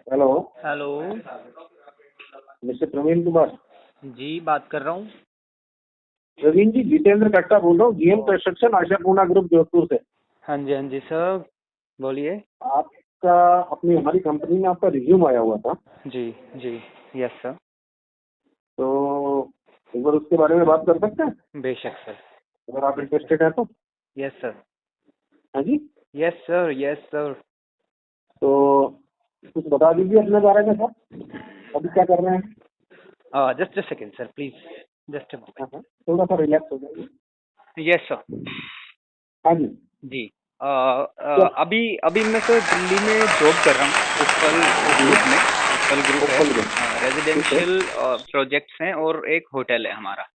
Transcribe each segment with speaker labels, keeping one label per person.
Speaker 1: Hello.
Speaker 2: Hello.
Speaker 1: Mister Praveen Kumar.
Speaker 2: जी, बात कर रहा हूँ।
Speaker 1: प्रवीण जी, जितेंद्र कट्टा बोल रहा हूँ, GM construction Ashapurna group Jodhpur से।
Speaker 2: हाँ जी, हाँ जी सर, बोलिए।
Speaker 1: आपका अपनी हमारी कंपनी में आपका रिज्यूम आया हुआ था,
Speaker 2: जी जी, यस सर।
Speaker 1: तो एक बार उसके बारे में बात कर सकते हैं
Speaker 2: बेशक सर।
Speaker 1: अगर आप इंटरेस्टेड हैं तो।
Speaker 2: Yes sir.
Speaker 1: हाँ जी,
Speaker 2: यस सर, यस सर।
Speaker 1: तो कुछ बता दीजिए अपने बारे में सर, अभी क्या कर रहे हैं।
Speaker 2: Just a second sir, please, just a
Speaker 1: हाँ
Speaker 2: मोमेंट।
Speaker 1: हाँ, थोड़ा सा रिलैक्स हो जाइए।
Speaker 2: Yes sir.
Speaker 1: हाँ जी।
Speaker 2: जी।
Speaker 1: क्या?
Speaker 2: अभी अभी मैं सर दिल्ली में जॉब कर रहा हूँ, उत्पल ग्रुप में। उत्पल ग्रुप है,
Speaker 1: ओपन में। ठीक है।
Speaker 2: रेजिडेंशियल प्रोजेक्ट्स हैं और एक होटल है हमारा।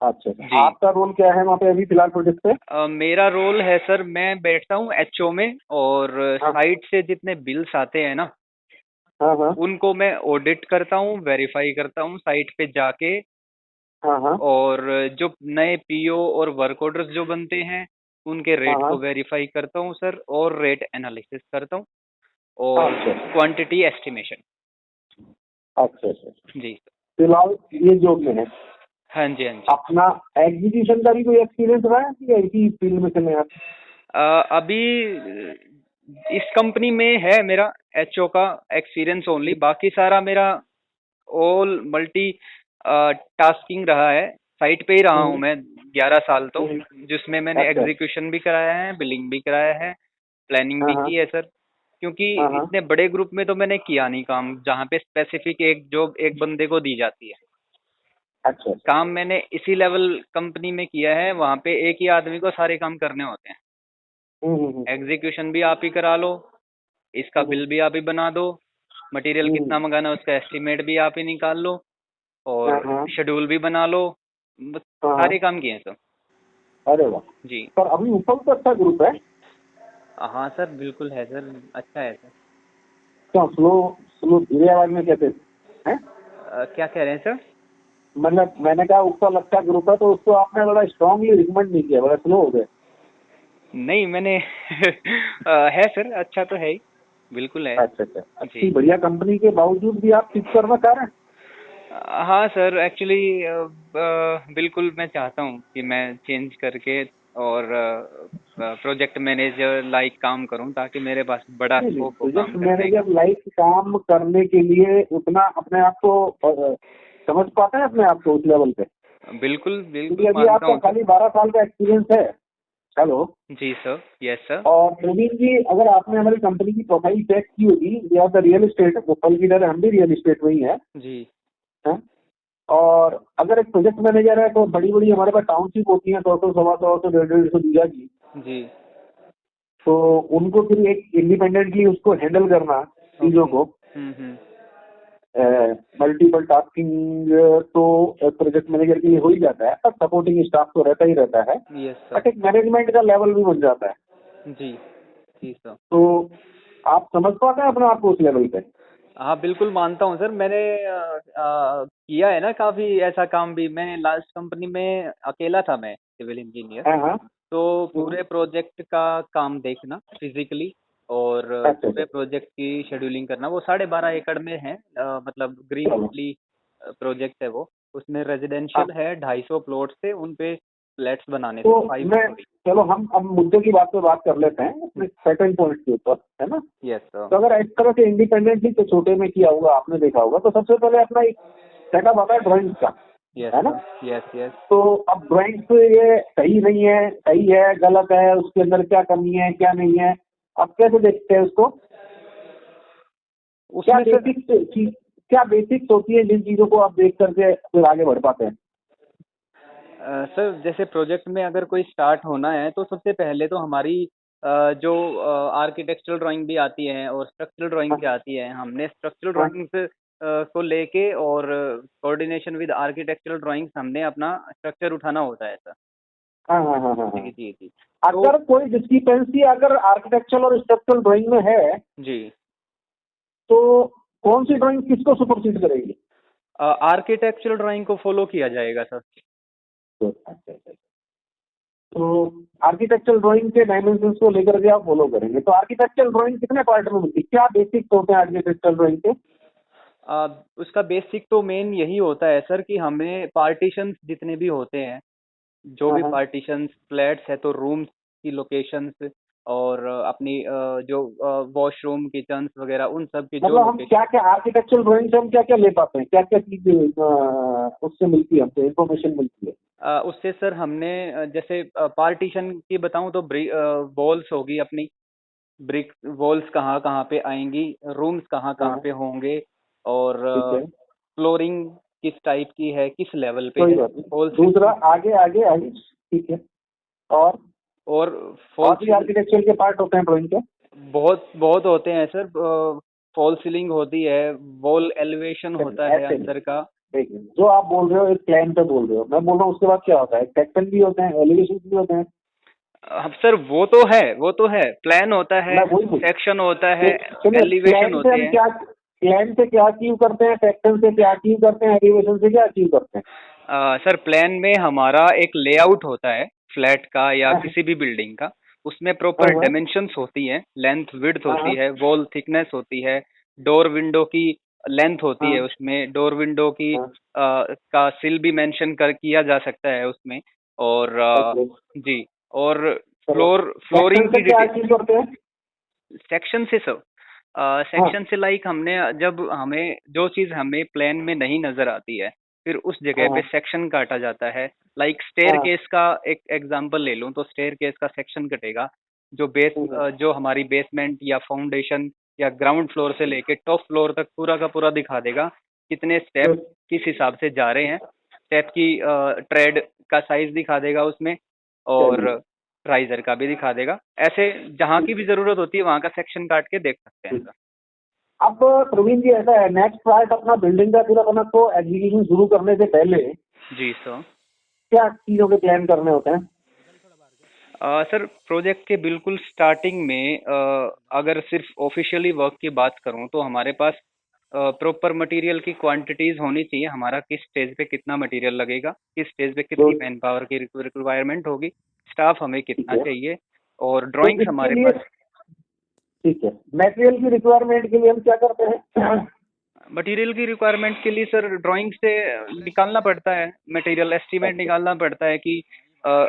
Speaker 1: अच्छा अच्छा,
Speaker 2: जी।
Speaker 1: आपका रोल क्या है वहाँ पे अभी फिलहाल प्रोजेक्ट पे।
Speaker 2: मेरा रोल है सर, मैं बैठता हूँ एचओ में, और
Speaker 1: हाँ
Speaker 2: साइट से जितने बिल्स आते हैं ना,
Speaker 1: हाँ हाँ
Speaker 2: उनको मैं ऑडिट करता हूँ, वेरीफाई करता हूँ साइट पे जाके।
Speaker 1: हाँ हाँ
Speaker 2: और जो नए पीओ और वर्क ऑर्डर्स जो बनते हैं, उनके
Speaker 1: हाँ
Speaker 2: रेट को
Speaker 1: हाँ।
Speaker 2: वेरीफाई करता हूँ सर, और रेट एनालिसिस करता हूँ, और
Speaker 1: अच्छा
Speaker 2: क्वांटिटी एस्टिमेशन।
Speaker 1: अच्छा अच्छा।
Speaker 2: जी सर।
Speaker 1: फिलहाल ये जॉब में है।
Speaker 2: हाँ जी, हाँ जी।
Speaker 1: अपना एग्जीक्यूशन का भी कोई एक्सपीरियंस रहा है कि ऐसी फील्ड में चले आप।
Speaker 2: अभी इस कंपनी में है मेरा एचओ का एक्सपीरियंस ओनली, बाकी सारा मेरा ऑल मल्टी टास्किंग रहा है। साइट पे ही रहा हूँ
Speaker 1: हम्म,
Speaker 2: मैं 11 साल, तो
Speaker 1: हम्म,
Speaker 2: जिसमें मैंने
Speaker 1: अच्छा।
Speaker 2: एग्जीक्यूशन भी कराया है, बिलिंग भी कराया है, प्लानिंग
Speaker 1: हाँ
Speaker 2: भी
Speaker 1: हाँ
Speaker 2: की है सर। क्योंकि
Speaker 1: हाँ हाँ।
Speaker 2: इतने बड़े ग्रुप में तो मैंने किया नहीं काम, जहाँ पे स्पेसिफिक एक जॉब एक बंदे को दी जाती है।
Speaker 1: अच्छा अच्छा।
Speaker 2: काम मैंने इसी लेवल कंपनी में किया है, वहाँ पे एक ही आदमी को सारे काम करने होते हैं।
Speaker 1: हम्म।
Speaker 2: एग्जीक्यूशन भी आप ही करा लो, इसका
Speaker 1: हम्म,
Speaker 2: बिल भी आप ही बना दो, मटेरियल
Speaker 1: हम्म,
Speaker 2: कितना मंगाना है उसका एस्टिमेट भी आप ही निकाल लो,
Speaker 1: हाँ
Speaker 2: और
Speaker 1: हाँ
Speaker 2: शेड्यूल भी बना लो। बस
Speaker 1: हाँ हाँ।
Speaker 2: सारे काम किए हैं सर।
Speaker 1: अरे वाह।
Speaker 2: जी।
Speaker 1: पर अभी ऊपर तो अच्छा ग्रुप है।
Speaker 2: हाँ सर, बिल्कुल है सर, अच्छा है सर।
Speaker 1: क्या स्लो स्लो धीरे आवाज में कहते हैं।
Speaker 2: क्या कह रहे हैं सर?
Speaker 1: मतलब मैंने कहा ऊपर अच्छा ग्रुप है तो उसको आपने बड़ा स्ट्रांगली रिकमेंड नहीं किया, बड़ा स्लो हो गए।
Speaker 2: नहीं, मैंने है सर, अच्छा तो है ही, बिल्कुल है।
Speaker 1: अच्छा अच्छा,
Speaker 2: जी।
Speaker 1: अच्छी बढ़िया कंपनी के बावजूद भी आप स्विच करना चाह रहे हैं।
Speaker 2: हाँ सर, एक्चुअली बिल्कुल मैं चाहता हूँ कि मैं चेंज करके और प्रोजेक्ट मैनेजर लाइक काम करूँ, ताकि मेरे पास बड़ा
Speaker 1: नहीं नहीं,
Speaker 2: स्कोप हो
Speaker 1: प्रोजेक्ट
Speaker 2: काम करने का।
Speaker 1: मैनेजर लाइक काम करने के लिए उतना अपने आप को समझ पाते हैं अपने आप को उस लेवल पे।
Speaker 2: बिल्कुल
Speaker 1: क्योंकि
Speaker 2: बिल्कुल
Speaker 1: अभी
Speaker 2: मानता
Speaker 1: आपका
Speaker 2: हूँ सर।
Speaker 1: खाली 12 साल का एक्सपीरियंस है। हेलो।
Speaker 2: जी सर, यस सर।
Speaker 1: और प्रवीण जी, अगर आपने हमारी कंपनी की प्रोफाइल चेक की होगी, we are the real estate, Bhopal की तरह हम भी रियल एस्टेट में ही है।
Speaker 2: जी
Speaker 1: हैं? और अगर एक प्रोजेक्ट मैनेजर है तो बड़ी बड़ी हमारे पास टाउनशिप होती है, 100 100 125 150 बीघा की।
Speaker 2: जी।
Speaker 1: तो उनको फिर एक इंडिपेंडेंटली उसको हैंडल करना चीजों
Speaker 2: ओके।
Speaker 1: को,
Speaker 2: हम्म।
Speaker 1: मल्टीपल टास्किंग, तो प्रोजेक्ट मैनेजर के लिए हो ही जाता है, पर सपोर्टिंग स्टाफ तो रहता ही रहता है।
Speaker 2: Yes sir.
Speaker 1: बट एक मैनेजमेंट का लेवल भी बन जाता है।
Speaker 2: जी जी सर।
Speaker 1: तो आप समझ पाते हैं अपने आप को उस लेवल पे।
Speaker 2: हाँ बिल्कुल मानता हूँ सर, मैंने किया है ना काफी ऐसा काम भी। मैं लास्ट कंपनी में अकेला था, मैं सिविल इंजीनियर।
Speaker 1: हाँ हाँ।
Speaker 2: तो
Speaker 1: हम्म,
Speaker 2: पूरे प्रोजेक्ट का काम देखना फिजिकली, और
Speaker 1: अच्छा अच्छा।
Speaker 2: पूरे प्रोजेक्ट की शेड्यूलिंग करना, वो 12.5 एकड़ में है। मतलब ग्रीन
Speaker 1: चलो।
Speaker 2: वैली प्रोजेक्ट है वो। उसमें
Speaker 1: हाँ,
Speaker 2: रेजिडेंशियल है, 250 प्लॉट थे, उन पे फ्लैट्स बनाने थे,
Speaker 1: तो
Speaker 2: 5
Speaker 1: मैं,
Speaker 2: स्टोरी।
Speaker 1: चलो हम अब मुद्दे की बात पे बात कर लेते हैं अपने सेकंड पॉइंट के ऊपर, है ना।
Speaker 2: Yes sir.
Speaker 1: तो अगर इस तरह से इंडिपेंडेंटली तो छोटे में किया होगा, आपने देखा होगा, तो सबसे पहले अपना एक सेटअप आता है ड्राइंग का,
Speaker 2: यस
Speaker 1: है ना।
Speaker 2: सर। Yes yes.
Speaker 1: तो अब ड्राइंग पे ये सही नहीं है, सही है, गलत है, उसके अंदर क्या कमी है क्या नहीं है, आप कैसे देखते हैं उसको। क्या
Speaker 2: उसमें सर,
Speaker 1: बेसिक्स, क्या बेसिक्स होती है जिन चीजों को आप देख करके फिर आगे बढ़ पाते हैं।
Speaker 2: सर जैसे प्रोजेक्ट में अगर कोई स्टार्ट होना है, तो सबसे पहले तो हमारी जो आर्किटेक्चरल ड्राइंग भी आती है और स्ट्रक्चरल ड्राइंग
Speaker 1: हाँ
Speaker 2: भी आती है, हमने स्ट्रक्चरल
Speaker 1: हाँ
Speaker 2: ड्राइंग्स को लेके, और कोऑर्डिनेशन विद आर्किटेक्चरल ड्राइंग्स हमने अपना स्ट्रक्चर उठाना होता है सर।
Speaker 1: हाँ हाँ हाँ हाँ
Speaker 2: जी
Speaker 1: हाँ।
Speaker 2: जी जी। तो
Speaker 1: अगर कोई डिस्क्रिपेंसी अगर आर्किटेक्चरल और स्ट्रक्चरल ड्राइंग में है,
Speaker 2: जी,
Speaker 1: तो कौन सी ड्राइंग किसको सुपरसीड करेगी।
Speaker 2: आर्किटेक्चरल ड्राइंग को फॉलो किया जाएगा सर।
Speaker 1: तो अच्छा अच्छा। तो आर्किटेक्चरल ड्राइंग के डायमेंशंस को लेकर के आप फॉलो करेंगे। तो आर्किटेक्चरल ड्राइंग कितने पार्ट में मिलती है, क्या बेसिक्स होते हैं आर्किटेक्चरल ड्राइंग के?
Speaker 2: उसका बेसिक तो मेन यही होता है सर कि हमें पार्टीशंस जितने भी होते हैं, जो
Speaker 1: हाँ
Speaker 2: भी
Speaker 1: हाँ।
Speaker 2: पार्टीशंस फ्लैट्स है तो रूम्स की लोकेशंस और अपनी जो वॉशरूम किचन्स वगैरह उन सब की जो
Speaker 1: मतलब हम क्या
Speaker 2: लोकेशन।
Speaker 1: क्या आर्किटेक्चरल ड्राइंग से हम क्या क्या ले पाते हैं, क्या क्या चीज उससे मिलती है, हमसे इंफॉर्मेशन मिलती है?
Speaker 2: उससे सर हमने जैसे पार्टीशन की बताऊं तो वॉल्स होगी अपनी, ब्रिक वॉल्स कहाँ कहाँ पे आएंगी, रूम्स कहाँ कहाँ
Speaker 1: हाँ
Speaker 2: पे होंगे, और
Speaker 1: ठीक है,
Speaker 2: फ्लोरिंग किस टाइप की है, किस लेवल पे
Speaker 1: कोई
Speaker 2: है,
Speaker 1: बात नहीं।
Speaker 2: फॉल
Speaker 1: दूसरा,
Speaker 2: सीलिंग।
Speaker 1: आगे आगे आगे, ठीक है। और
Speaker 2: और फॉल
Speaker 1: और भी
Speaker 2: सीलिंग
Speaker 1: आर्किटेक्चर के पार्ट होते हैं ड्राइंग के?
Speaker 2: बहुत बहुत होते हैं सर। फॉल सीलिंग होती है, वॉल एलिवेशन होता है
Speaker 1: ऐसे नहीं,
Speaker 2: अंदर का।
Speaker 1: ठीक है, जो आप बोल रहे हो एक प्लान पे बोल रहे हो, मैं बोल रहा हूँ उसके बाद क्या होता है, सेक्शन भी होते हैं, एलिवेशन भी होते हैं।
Speaker 2: सर वो तो है, प्लान होता है,
Speaker 1: मैं वही बोल,
Speaker 2: सेक्शन होता है,
Speaker 1: सुनिए,
Speaker 2: एलिवेशन
Speaker 1: प्लान से
Speaker 2: होते
Speaker 1: हम
Speaker 2: हैं।
Speaker 1: क्या, प्लान से क्या अचीव करते हैं, सेक्शन से क्या अचीव करते हैं, एलिवेशन से क्या अचीव करते हैं?
Speaker 2: सर प्लान में हमारा एक लेआउट होता है फ्लैट का या
Speaker 1: हाँ
Speaker 2: किसी भी बिल्डिंग का। उसमें
Speaker 1: हाँ
Speaker 2: प्रॉपर
Speaker 1: हाँ
Speaker 2: डायमेंशंस होती हैं, लेंथ विड्थ
Speaker 1: हाँ
Speaker 2: होती
Speaker 1: हाँ
Speaker 2: है, वॉल थिकनेस होती है, डोर विंडो की लेंथ होती है,
Speaker 1: हाँ
Speaker 2: उसमें डोर विंडो की
Speaker 1: हाँ,
Speaker 2: का सिल भी मेंशन कर किया जा सकता है उसमें। और
Speaker 1: ओके,
Speaker 2: जी, और
Speaker 1: चलो। सेक्शन
Speaker 2: फ्लोरिंग
Speaker 1: से
Speaker 2: की
Speaker 1: क्या
Speaker 2: डिटेल
Speaker 1: अचीव करते हैं?
Speaker 2: सेक्शन से सब
Speaker 1: हाँ
Speaker 2: सेक्शन से लाइक हमने जब हमें जो चीज हमें प्लान में नहीं नजर आती है, फिर उस जगह
Speaker 1: हाँ
Speaker 2: पे
Speaker 1: हाँ
Speaker 2: सेक्शन काटा जाता है। लाइक स्टेयर
Speaker 1: हाँ,
Speaker 2: केस का एक एग्जांपल ले लूं तो स्टेयर केस का सेक्शन कटेगा, जो
Speaker 1: हम्म,
Speaker 2: जो हमारी बेसमेंट या फाउंडेशन या ग्राउंड फ्लोर से लेके टॉप फ्लोर तक पूरा का पूरा दिखा देगा, कितने स्टेप
Speaker 1: फिर,
Speaker 2: किस हिसाब से जा रहे हैं, स्टेप की ट्रेड का साइज दिखा देगा उसमें, और
Speaker 1: चलिए।
Speaker 2: राइजर का भी दिखा देगा। ऐसे जहाँ की भी जरूरत होती है वहाँ का सेक्शन काट के देख सकते हैं सर।
Speaker 1: अब प्रवीण जी ऐसा है, नेक्स्ट पार्ट अपना बिल्डिंग का पूरा बना, तो एग्जीक्यूशन शुरू करने से पहले
Speaker 2: जी सर।
Speaker 1: क्या चीजों के प्लान करने होते हैं?
Speaker 2: सर प्रोजेक्ट के बिल्कुल स्टार्टिंग में अगर सिर्फ ऑफिशियली वर्क की बात करूं तो हमारे पास प्रॉपर मटेरियल की क्वांटिटीज होनी चाहिए, हमारा किस स्टेज पे कितना मटेरियल लगेगा, किस स्टेज पे कितनी
Speaker 1: गुड,
Speaker 2: मैन पावर की रिक्वायरमेंट होगी, स्टाफ हमें
Speaker 1: ठीक
Speaker 2: कितना
Speaker 1: है।
Speaker 2: चाहिए, और
Speaker 1: तो
Speaker 2: ड्राइंग्स
Speaker 1: इसके
Speaker 2: हमारे
Speaker 1: लिए,
Speaker 2: पास।
Speaker 1: ठीक है, मटेरियल की रिक्वायरमेंट के लिए हम क्या करते हैं?
Speaker 2: मटेरियल की रिक्वायरमेंट के लिए सर ड्राइंग से निकालना पड़ता है, मटेरियल एस्टिमेट
Speaker 1: अच्छा,
Speaker 2: निकालना पड़ता है कि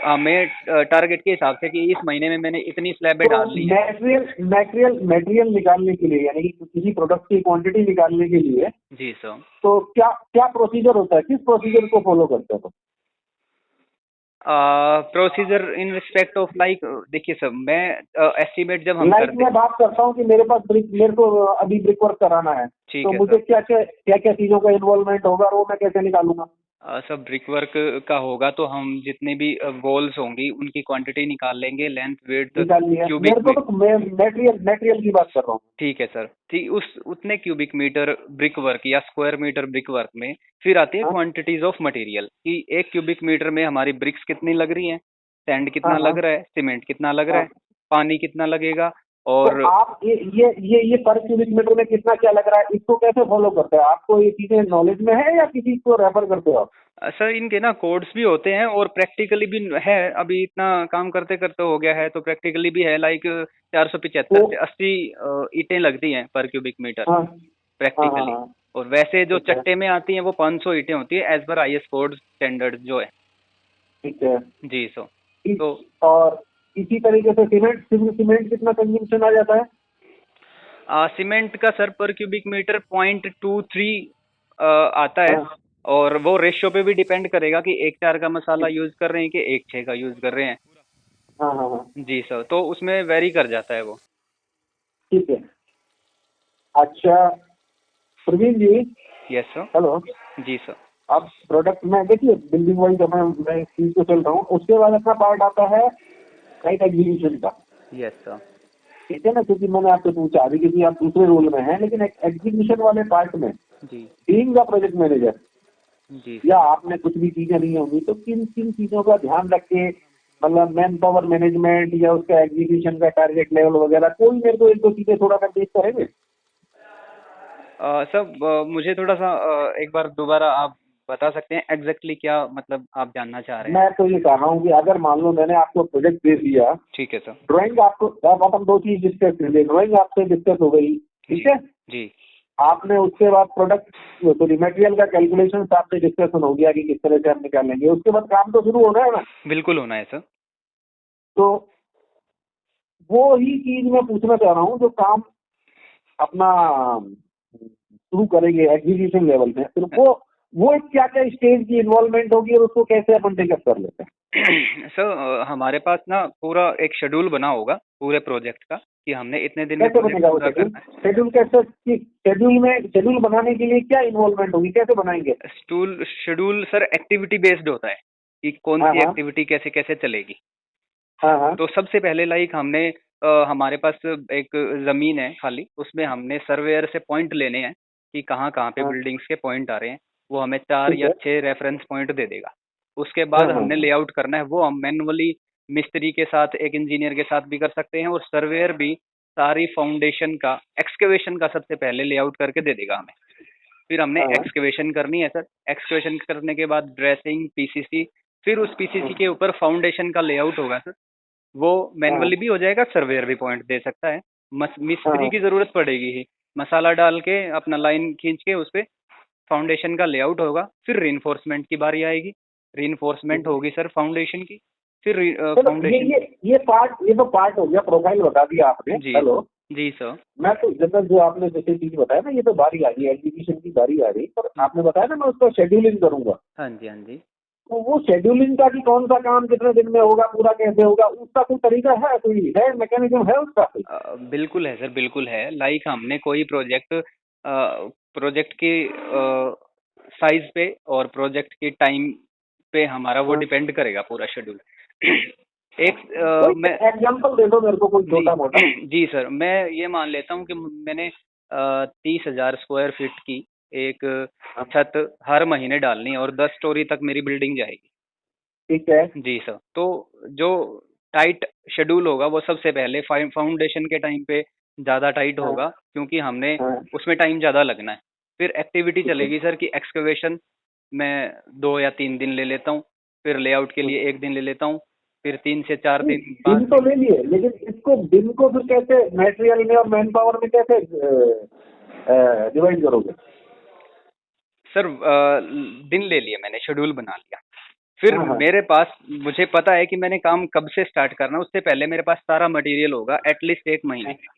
Speaker 2: हमें टारगेट के हिसाब से कि इस महीने में मैंने इतनी स्लैबें
Speaker 1: तो
Speaker 2: डाल ली हैं।
Speaker 1: मटेरियल निकालने के लिए, यानी कि किसी प्रोडक्ट की क्वांटिटी निकालने के लिए,
Speaker 2: जी सर।
Speaker 1: तो क्या क्या प्रोसीजर होता है, किस प्रोसीजर को फॉलो करते हैं? तो
Speaker 2: procedure in respect of like, देखिए सर मैं एस्टिमेट जब हम
Speaker 1: लाइक
Speaker 2: करते।
Speaker 1: मैं बात करता हूँ कि मेरे पास मेरे को अभी ब्रिक वर्क कराना है,
Speaker 2: ठीक
Speaker 1: तो
Speaker 2: है
Speaker 1: मुझे
Speaker 2: सर।
Speaker 1: क्या क्या चीजों का इन्वॉल्वमेंट होगा और वो मैं कैसे निकालूंगा?
Speaker 2: सब ब्रिक वर्क का होगा तो हम जितने भी वॉल्स होंगी उनकी क्वांटिटी निकाल लेंगे, लेंथ विड्थ
Speaker 1: निकाल लिया
Speaker 2: क्यूबिक।
Speaker 1: मेरे को, तो मैं मटेरियल की बात कर रहा हूँ।
Speaker 2: ठीक है सर, ठीक उस उतने क्यूबिक मीटर ब्रिक वर्क या स्क्वायर मीटर ब्रिक वर्क में फिर आती है
Speaker 1: हाँ
Speaker 2: क्वांटिटीज ऑफ मटेरियल कि एक क्यूबिक मीटर में हमारी ब्रिक्स कितनी लग रही हैं, सैंड
Speaker 1: हाँ
Speaker 2: कितना
Speaker 1: हाँ
Speaker 2: लग रहा है, सीमेंट कितना लग रहा
Speaker 1: हाँ।
Speaker 2: है, पानी कितना लगेगा।
Speaker 1: तो
Speaker 2: और
Speaker 1: आप ये पर क्यूबिक मीटर में कितना क्या लग रहा है, इसको कैसे फॉलो करते हैं? आपको ये चीजें नॉलेज में है या किसी को रेफर करते हो आप?
Speaker 2: सर इनके ना कोड्स भी होते हैं और प्रैक्टिकली भी है, अभी इतना काम करते करते हो गया है तो प्रैक्टिकली भी है। लाइक 475
Speaker 1: तो
Speaker 2: से 80 ईंटें लगती हैं पर क्यूबिक मीटर
Speaker 1: हाँ हाँ हाँ
Speaker 2: प्रैक्टिकली।
Speaker 1: हाँ,
Speaker 2: और वैसे जो
Speaker 1: ठीक है
Speaker 2: चट्टे में आती हैं वो 500 ईंटें होती है as per IS code standard जो है।
Speaker 1: ठीक है।
Speaker 2: जी सो
Speaker 1: इस
Speaker 2: तो
Speaker 1: और इसी तरीके से सीमेंट कितना कंजम्पशन आ जाता है?
Speaker 2: सीमेंट का सर पर क्यूबिक मीटर 0.23 आता है।
Speaker 1: हाँ
Speaker 2: और वो रेशियो पे भी डिपेंड करेगा कि 1:4 का मसाला
Speaker 1: ठीक,
Speaker 2: यूज कर रहे हैं कि 1:6 का यूज कर रहे हैं।
Speaker 1: हाँ हाँ हाँ,
Speaker 2: जी सर, तो उसमें वेरी कर जाता है वो।
Speaker 1: ठीक है। अच्छा प्रवीण जी,
Speaker 2: यस सर।
Speaker 1: हेलो।
Speaker 2: जी सर।
Speaker 1: अब प्रोडक्ट में देखिए, बिल्डिंग वाइज मैं इस चीज को चल रहा हूँ, उसके बाद अपना पार्ट आता है साइट एग्जीक्यूशन का।
Speaker 2: Yes sir.
Speaker 1: ठीक है ना, क्योंकि मैंने आपसे पूछा अभी, क्योंकि आप दूसरे रोल में हैं, लेकिन एग्जीक्यूशन वाले पार्ट में
Speaker 2: जी।
Speaker 1: बीइंग द प्रोजेक्ट मैनेजर,
Speaker 2: जी
Speaker 1: या
Speaker 2: सर।
Speaker 1: आपने कुछ भी चीजें नहीं होंगी, तो किन किन चीजों का ध्यान रख के, मतलब मैन पावर मैनेजमेंट या उसका एग्जीक्यूशन का टारगेट लेवल वगैरह, कोई मेरे को एक दो चीजें थोड़ा निर्देश करेंगे?
Speaker 2: सर मुझे थोड़ा सा एक बार दोबारा आप बता सकते हैं एग्जैक्टली क्या मतलब आप जानना चाह रहे हैं?
Speaker 1: मैं तो ये कह रहा हूँ कि अगर मान लो मैंने आपको प्रोजेक्ट दे दिया,
Speaker 2: ठीक है सर।
Speaker 1: ड्राइंग आपको, अब अपन दो चीज डिस्कस करेंगे, ड्राइंग आपसे डिस्कस हो गई, ठीक है,
Speaker 2: जी
Speaker 1: आपने उसके बाद प्रोडक्ट सॉरी मटेरियल का कैलकुलेशन आपसे डिस्कशन हो गया कि किस तरह से हम निकालेंगे, उसके बाद काम तो शुरू होना है ना।
Speaker 2: बिल्कुल होना है सर।
Speaker 1: तो वो ही चीज मैं पूछना चाह रहा हूँ, जो काम अपना शुरू करेंगे एग्जीक्यूशन लेवल में, फिर वो क्या क्या स्टेज की इन्वॉल्वमेंट होगी और उसको कैसे अपन टेकअप कर लेते हैं।
Speaker 2: सर हमारे पास ना पूरा एक शेड्यूल बना होगा पूरे प्रोजेक्ट का कि हमने इतने दिन में
Speaker 1: कैसे
Speaker 2: प्रोजेक्ट
Speaker 1: बनेगा वो
Speaker 2: पूरा
Speaker 1: शेड्यूल?
Speaker 2: करना है।
Speaker 1: शेड्यूल कैसे, शेड्यूल बनाने के लिए क्या इन्वॉल्वमेंट होगी, कैसे बनाएंगे?
Speaker 2: Schedule schedule sir activity based होता है कि कौन
Speaker 1: हाँ
Speaker 2: सी
Speaker 1: हाँ
Speaker 2: एक्टिविटी कैसे कैसे चलेगी।
Speaker 1: हाँ हाँ
Speaker 2: तो सबसे पहले लाइक हमने हमारे पास एक जमीन है खाली, उसमें हमने सर्वेयर से पॉइंट लेने हैं कि कहाँ कहाँ पे
Speaker 1: हाँ,
Speaker 2: बिल्डिंग्स के पॉइंट आ रहे हैं। वो हमें 4
Speaker 1: ठीक
Speaker 2: या
Speaker 1: है।
Speaker 2: 6 रेफरेंस पॉइंट दे देगा। उसके
Speaker 1: हाँ
Speaker 2: बाद
Speaker 1: हाँ
Speaker 2: हमने
Speaker 1: हाँ
Speaker 2: लेआउट करना है, वो हम मैनुअली मिस्त्री के साथ एक इंजीनियर के साथ भी कर सकते हैं, और सर्वेयर भी सारी फाउंडेशन का एक्सकेवेशन का सबसे पहले लेआउट करके दे देगा हमें। फिर हमने
Speaker 1: हाँ
Speaker 2: एक्सकेवेशन करनी है सर। एक्सकेवेशन करने के बाद ड्रेसिंग पीसीसी, फिर उस
Speaker 1: हाँ
Speaker 2: पीसीसी के ऊपर फाउंडेशन का लेआउट होगा सर। वो
Speaker 1: हाँ
Speaker 2: मैनुअली भी हो जाएगा, सर्वेयर भी पॉइंट दे सकता है। मिस्त्री
Speaker 1: हाँ
Speaker 2: की जरूरत पड़ेगी ही। मसाला डाल के अपना लाइन खींच के उस पे फाउंडेशन का लेआउट होगा। फिर रीइंफोर्समेंट की बारी आएगी। रीइंफोर्समेंट होगी सर फाउंडेशन की। फिर
Speaker 1: चलो
Speaker 2: फाउंडेशन।
Speaker 1: ये तो पार्ट हो गया, प्रोफाइल बता दिया आपने।
Speaker 2: जी
Speaker 1: हेलो,
Speaker 2: जी सर।
Speaker 1: मैं तो जनरल जो आपने जैसे चीज बताया ना, ये तो बारी आ गई, एग्जीक्यूशन की बारी आ रही, पर आपने बताया ना मैं उसका शेड्यूलिंग करूंगा,
Speaker 2: हाँ जी हाँ जी।
Speaker 1: तो वो शेड्यूलिंग का कि कौन सा काम कितने दिन में होगा, पूरा कैसे होगा, उसका कोई तरीका है, कोई है मैकेनिज्म है उसका कोई?
Speaker 2: बिल्कुल है सर, बिल्कुल है। लाइक हमने कोई प्रोजेक्ट प्रोजेक्ट की साइज पे और प्रोजेक्ट की टाइम पे हमारा वो
Speaker 1: हाँ,
Speaker 2: डिपेंड करेगा पूरा शेड्यूल। एक
Speaker 1: कोई
Speaker 2: मैं
Speaker 1: एग्जाम्पल दे दो मेरे को, कोई
Speaker 2: जी
Speaker 1: छोटा मोटा।
Speaker 2: जी सर, मैं ये मान लेता हूँ कि मैंने 30,000 स्क्वायर फीट की एक
Speaker 1: हाँ,
Speaker 2: छत हर महीने डालनी है और 10 स्टोरी तक मेरी बिल्डिंग जाएगी।
Speaker 1: ठीक है।
Speaker 2: जी सर। तो जो टाइट शेड्यूल होगा वो सबसे पहले फाउंडेशन के टाइम पे ज़्यादा टाइट
Speaker 1: हाँ
Speaker 2: होगा, क्योंकि हमने
Speaker 1: हाँ,
Speaker 2: उसमें टाइम ज़्यादा लगना है। फिर एक्टिविटी
Speaker 1: ठीक है।
Speaker 2: चलेगी सर कि एक्सकवेशन में 2 या 3 दिन ले लेता हूँ। फिर लेआउट के लिए 1 दिन ले लेता हूँ। फिर 3 से 4
Speaker 1: नहीं,
Speaker 2: दिन 5
Speaker 1: दिन तो
Speaker 2: दिन।
Speaker 1: ले लिए, लेकिन इसको दिन को फिर कैसे मटेरियल में और मैन पावर में कैसे डिवाइड करोगे?
Speaker 2: सर दिन ले लिए, मैंने शेड्यूल बना लिया। फिर
Speaker 1: हाँ हाँ
Speaker 2: मेरे पास, मुझे पता है कि मैंने काम कब से स्टार्ट करना है, उससे पहले मेरे पास सारा मटेरियल होगा एटलीस्ट 1 महीने
Speaker 1: हाँ
Speaker 2: का।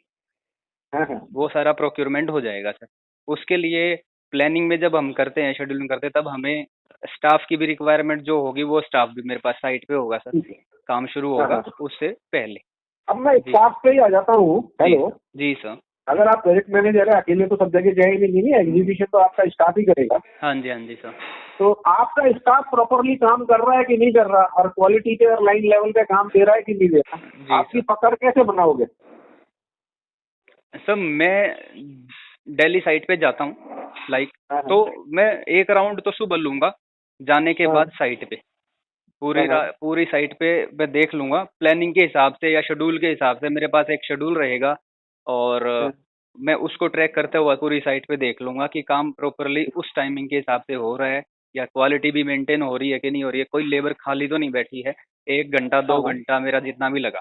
Speaker 1: हाँ हाँ,
Speaker 2: वो सारा प्रोक्योरमेंट हो जाएगा सर। उसके लिए प्लानिंग में जब हम करते हैं, शेड्यूलिंग करते हैं, तब हमें स्टाफ की भी रिक्वायरमेंट जो होगी वो स्टाफ भी मेरे पास साइट पे होगा सर।
Speaker 1: ठीक है।
Speaker 2: काम शुरू
Speaker 1: हाँ
Speaker 2: होगा
Speaker 1: हाँ,
Speaker 2: उससे पहले।
Speaker 1: अब मैं
Speaker 2: जी
Speaker 1: स्टाफ पे ही आ जाता हूँ।
Speaker 2: जी
Speaker 1: हेलो,
Speaker 2: सर। जी सर।
Speaker 1: अगर आप प्रोजेक्ट मैनेजर है, अकेले तो सब जगह जाएंगे नहीं, एग्जीक्यूशन तो आपका स्टाफ ही करेगा।
Speaker 2: हाँ जी हाँ जी सर।
Speaker 1: तो आपका स्टाफ प्रॉपरली काम कर रहा है कि नहीं कर रहा, और क्वालिटी पे और लाइन लेवल पे काम दे रहा है कि नहीं दे रहा,
Speaker 2: जी
Speaker 1: आपकी
Speaker 2: सर।
Speaker 1: पकड़ कैसे बनाओगे?
Speaker 2: सर मैं दिल्ली साइट पे जाता हूँ लाइक,
Speaker 1: हाँ
Speaker 2: तो
Speaker 1: हाँ
Speaker 2: मैं एक राउंड तो सुबह लूंगा जाने के
Speaker 1: हाँ
Speaker 2: बाद साइट पे।
Speaker 1: हाँ हाँ
Speaker 2: पूरी साइट पे मैं देख लूंगा प्लानिंग के हिसाब से या शेड्यूल के हिसाब से। मेरे पास एक शेड्यूल रहेगा और
Speaker 1: हाँ
Speaker 2: मैं उसको ट्रैक करते हुआ पूरी साइट पे देख लूंगा कि काम प्रॉपरली उस टाइमिंग के हिसाब से हो रहा है, या क्वालिटी भी मेंटेन हो रही है कि नहीं हो रही है, कोई लेबर खाली तो नहीं बैठी है। 1 घंटा
Speaker 1: हाँ
Speaker 2: 2 घंटा मेरा जितना भी लगा,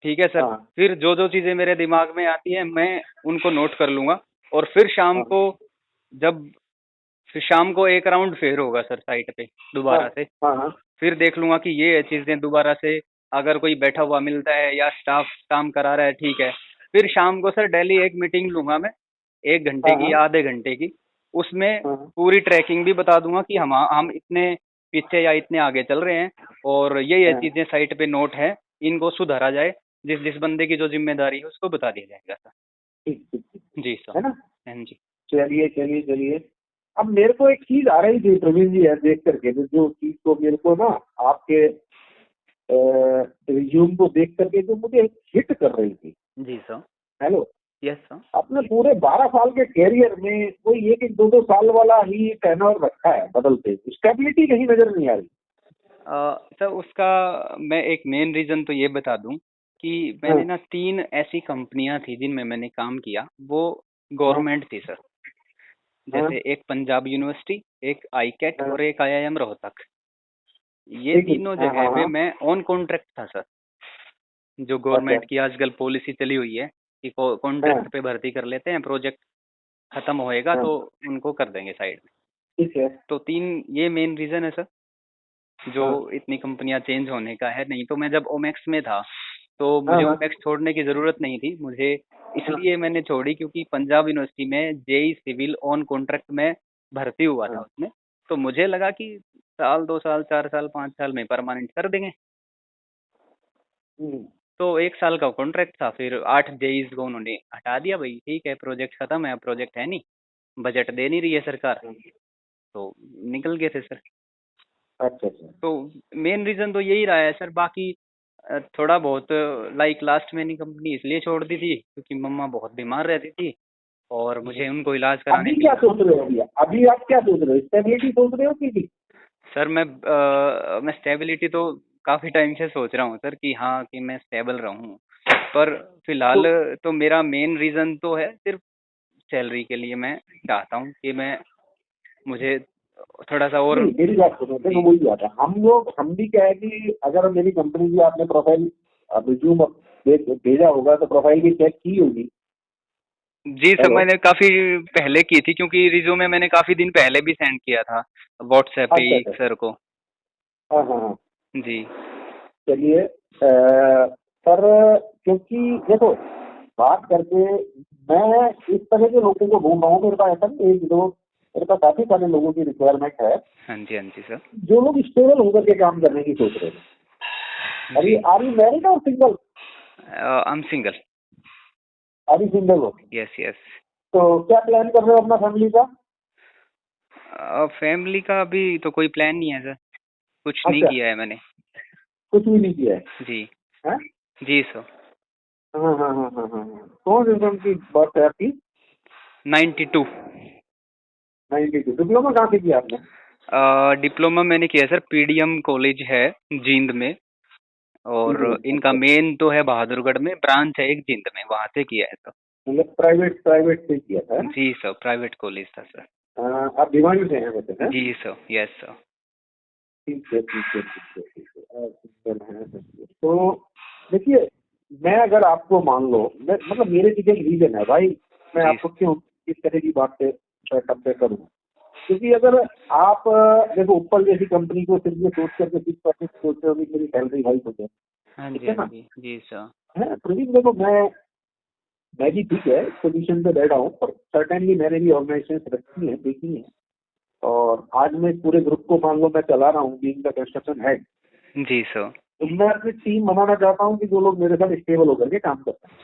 Speaker 2: ठीक है सर।
Speaker 1: हाँ
Speaker 2: फिर जो जो चीज़ें मेरे दिमाग में आती हैं मैं उनको नोट कर लूंगा। और फिर शाम
Speaker 1: हाँ
Speaker 2: को, जब फिर शाम को एक राउंड फिर होगा सर साइट पे
Speaker 1: हाँ
Speaker 2: दोबारा से।
Speaker 1: हाँ हाँ,
Speaker 2: फिर देख लूंगा कि ये चीज़ें दोबारा से अगर कोई बैठा हुआ मिलता है या स्टाफ काम करा रहा है, ठीक है। फिर शाम को सर डेली एक मीटिंग लूंगा मैं, 1 घंटे
Speaker 1: हाँ
Speaker 2: की
Speaker 1: हाँ,
Speaker 2: या आधे घंटे की। उसमें
Speaker 1: हाँ,
Speaker 2: पूरी ट्रैकिंग भी बता दूंगा कि हम इतने पीछे या इतने आगे चल रहे हैं, और ये
Speaker 1: हाँ,
Speaker 2: चीज़ें साइट पे नोट है, इनको सुधारा जाए। जिस जिस बंदे की जो जिम्मेदारी है उसको बता दिया जाएगा सर।
Speaker 1: ठीक ठीक ठीक,
Speaker 2: जी सर।
Speaker 1: है ना?
Speaker 2: हाँ जी।
Speaker 1: चलिए चलिए चलिए, अब मेरे को एक चीज आ रही थी प्रवीण जी, है देख करके, जो चीज को मेरे को ना आपके रिज्यूम को देख करके जो मुझे हिट कर रही थी।
Speaker 2: जी सर।
Speaker 1: Hello,
Speaker 2: yes sir.
Speaker 1: आपने पूरे 12 साल के कैरियर में कोई एक एक दो दो साल वाला ही टर्नओवर रखा है, बदलते स्टेबिलिटी कहीं नजर नहीं आ रही।
Speaker 2: सर उसका मैं एक मेन रीज़न तो ये बता दूं कि
Speaker 1: हाँ
Speaker 2: मैंने ना 3 ऐसी कंपनियां थी जिनमें मैंने काम किया, वो
Speaker 1: हाँ
Speaker 2: गवर्नमेंट थी सर।
Speaker 1: हाँ
Speaker 2: जैसे एक पंजाब यूनिवर्सिटी, एक आईकैट
Speaker 1: हाँ,
Speaker 2: और एक आईआईएम रोहतक। ये
Speaker 1: ठीक है।
Speaker 2: तीनों
Speaker 1: हाँ हाँ
Speaker 2: जगह पे
Speaker 1: हाँ।
Speaker 2: मैं ऑन कॉन्ट्रैक्ट था सर। जो
Speaker 1: अच्छा।
Speaker 2: गवर्नमेंट की आजकल पॉलिसी चली हुई है कि
Speaker 1: हाँ
Speaker 2: कॉन्ट्रैक्ट पे भर्ती कर लेते हैं, प्रोजेक्ट खत्म होएगा
Speaker 1: हाँ।
Speaker 2: तो उनको कर देंगे साइड में।
Speaker 1: ठीक है।
Speaker 2: तो तीन ये मेन रीजन है सर, जो
Speaker 1: हाँ
Speaker 2: इतनी कंपनियां चेंज होने का है। नहीं तो मैं जब ओमेक्स में था तो
Speaker 1: हाँ
Speaker 2: मुझे
Speaker 1: हाँ
Speaker 2: ओमेक्स छोड़ने की जरूरत नहीं थी मुझे,
Speaker 1: हाँ
Speaker 2: इसलिए मैंने छोड़ी क्योंकि पंजाब यूनिवर्सिटी में जेई सिविल ऑन कॉन्ट्रैक्ट में भर्ती हुआ था
Speaker 1: हाँ।
Speaker 2: उसमें। तो मुझे लगा कि साल 2 साल 4 साल 5 साल में परमानेंट कर देंगे।
Speaker 1: हम्म,
Speaker 2: तो 1 साल का कॉन्ट्रैक्ट था, फिर 8 जेईस को उन्होंने हटा दिया। भाई ठीक है, प्रोजेक्ट खत्म है, अब प्रोजेक्ट है नहीं, बजट दे नहीं रही है सरकार,
Speaker 1: हाँ।
Speaker 2: तो निकल गए थे सर।
Speaker 1: अच्छा अच्छा।
Speaker 2: तो मेन रीजन तो यही रहा है सर। बाकी थोड़ा बहुत लाइक लास्ट मैंने कंपनी इसलिए छोड़ दी थी क्योंकि मम्मा बहुत बीमार रहती थी और मुझे उनको इलाज कराने
Speaker 1: अभी
Speaker 2: के
Speaker 1: क्या
Speaker 2: लिए।
Speaker 1: सोच रहे हो? अभी अभी आप क्या सोच रहे हो? स्टेबिलिटी सोच रहे हो कि?
Speaker 2: सर मैं स्टेबिलिटी तो काफ़ी टाइम से सोच रहा हूँ सर कि हाँ कि मैं स्टेबल रहूँ, पर
Speaker 1: तो
Speaker 2: फिलहाल तो मेरा मेन रीज़न तो है सिर्फ सैलरी के लिए। मैं चाहता हूँ कि मैं मुझे थोड़ा सा और।
Speaker 1: नहीं, मेरी बात सुनो, देखो
Speaker 2: जी
Speaker 1: वही बात है। हम भी क्या है कि अगर मेरी कंपनी की आपने प्रोफाइल रिज्यूम भेजा होगा तो प्रोफाइल भी चेक की होगी।
Speaker 2: जी सर,
Speaker 1: हेलो।
Speaker 2: मैंने काफ़ी पहले की थी क्योंकि रिज्यूमे मैंने काफ़ी दिन पहले भी सेंड किया था व्हाट्सएप पे
Speaker 1: अच्छा
Speaker 2: ही
Speaker 1: अच्छा।
Speaker 2: सर को।
Speaker 1: हाँ हाँ हाँ।
Speaker 2: जी
Speaker 1: चलिए, पर क्योंकि देखो, बात करके मैं इस तरह के लोगों को ढूंढ रहा हूँ। मेरे पास ऐसा नहीं, एक दो, मेरे पास काफी सारे लोगों की रिक्वायरमेंट है
Speaker 2: हाँ जी, हाँ जी सर।
Speaker 1: जो लोग स्टेबल होकर के काम करने की सोच रहे हैं। अभी
Speaker 2: जी
Speaker 1: आर यू मैरिड और single?
Speaker 2: I am single.
Speaker 1: Are you single हो?
Speaker 2: Yes yes.
Speaker 1: तो क्या प्लान कर रहे हो अपना फैमिली का?
Speaker 2: फैमिली का अभी तो कोई प्लान नहीं है सर, कुछ नहीं
Speaker 1: अच्छा,
Speaker 2: किया है मैंने।
Speaker 1: कुछ भी नहीं किया है?
Speaker 2: जी
Speaker 1: हैं?
Speaker 2: जी सर।
Speaker 1: हाँ हाँ हाँ हाँ हाँ हाँ। कौन सी सन की बर्थ है आपकी?
Speaker 2: 92।
Speaker 1: 92। डिप्लोमा कहाँ से किया आपने?
Speaker 2: डिप्लोमा मैंने किया है सर, पीडीएम कॉलेज है जींद में, और इनका
Speaker 1: अच्छा।
Speaker 2: मेन तो है बहादुरगढ़ में, ब्रांच है एक जींद में, वहाँ से किया है सर।
Speaker 1: मतलब प्राइवेट प्राइवेट से किया था, है ना?
Speaker 2: जी सर, प्राइवेट कॉलेज था सर।
Speaker 1: आप भिवानी से हैं वैसे, हैं?
Speaker 2: जी सर, यस सर।
Speaker 1: ठीक है ठीक है ठीक है ठीक है। आप सिंगल हैं, समझिए। तो देखिए, मैं अगर आपको मान लो, मतलब मेरे पीछे एक रीजन है भाई। मैं
Speaker 2: जी
Speaker 1: आपको क्यों इस तरह की बात पे कंपेयर करूँ? क्योंकि अगर आप देखो, ऊपर जैसी कंपनी को सिर्फ ये सोच करके 6% सोचते हो कि मेरी सैलरी हाइक हो जाए,
Speaker 2: हाँ
Speaker 1: ठीक
Speaker 2: जी,
Speaker 1: है
Speaker 2: हाँ
Speaker 1: ना?
Speaker 2: जी, जी सर।
Speaker 1: है प्रदीप, देखो मैं भी ठीक है पोजीशन पे बैठा हूँ, पर सर्टेनली मैंने भी ऑर्गेनाइजेशन रखी है, देखी है। और आज मैं इस पूरे ग्रुप को मान लो मैं चला रहा हूँ, बीइंग द कंस्ट्रक्शन हेड।
Speaker 2: जी सर।
Speaker 1: तो मैं अपनी टीम बनाना चाहता हूँ कि जो लोग मेरे साथ स्टेबल होकर के काम करते हैं,